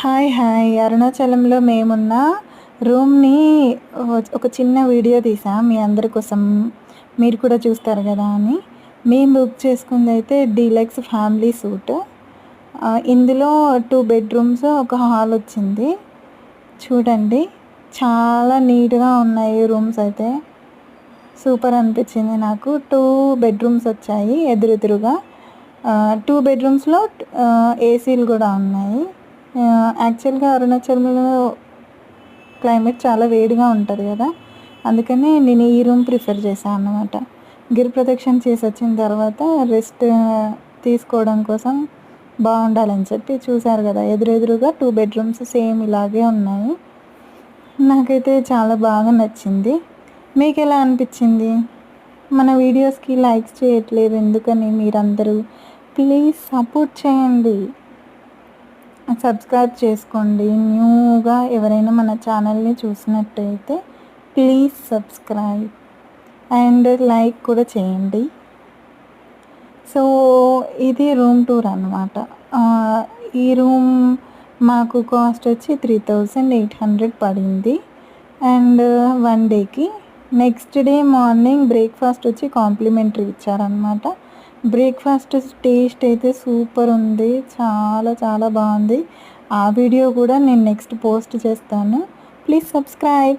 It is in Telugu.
హాయ్ హాయ్ అరుణాచలంలో మేమున్న రూమ్ని ఒక చిన్న వీడియో తీసాం మీ అందరి కోసం. మీరు కూడా చూస్తారు కదా అని. మేము బుక్ చేసుకుంది అయితే డీలక్స్ ఫ్యామిలీ సూట్. ఇందులో 2 బెడ్రూమ్స్, ఒక హాల్ వచ్చింది. చూడండి, చాలా నీట్గా ఉన్నాయి రూమ్స్ అయితే. సూపర్ అనిపించింది నాకు. 2 బెడ్రూమ్స్ వచ్చాయి ఎదురెదురుగా. 2 బెడ్రూమ్స్లో ఏసీలు కూడా ఉన్నాయి. యాక్చువల్గా అరుణాచలంలో క్లైమేట్ చాలా వేడిగా ఉంటుంది కదా, అందుకని నేను ఈ రూమ్ ప్రిఫర్ చేశాను అన్నమాట. గిరి ప్రదక్షిణ చేసి వచ్చిన తర్వాత రెస్ట్ తీసుకోవడం కోసం బాగుండాలని చెప్పి చూశారు కదా, ఎదురెదురుగా 2 బెడ్రూమ్స్ సేమ్ ఇలాగే ఉన్నాయి. నాకైతే చాలా బాగా నచ్చింది. మీకు ఎలా అనిపించింది? మన వీడియోస్కి లైక్స్ చేయట్లేదు ఎందుకని మీరందరూ? ప్లీజ్ సపోర్ట్ చేయండి, సబ్స్క్రైబ్ చేసుకోండి. న్యూగా ఎవరైనా మన ఛానల్ని చూసినట్టయితే ప్లీజ్ సబ్స్క్రైబ్ అండ్ లైక్ కూడా చేయండి. సో ఇది రూమ్ టూర్ అన్నమాట. ఈ రూమ్ మాకు కాస్ట్ వచ్చి 3800 పడింది. అండ్ 1 డేకి. నెక్స్ట్ డే మార్నింగ్ బ్రేక్ఫాస్ట్ వచ్చి కాంప్లిమెంటరీ ఇచ్చారనమాట. బ్రేక్ఫాస్ట్ టేస్ట్ అయితే సూపర్ ఉంది, చాలా చాలా బాగుంది. ఆ వీడియో కూడా నేను నెక్స్ట్ పోస్ట్ చేస్తాను. Please subscribe.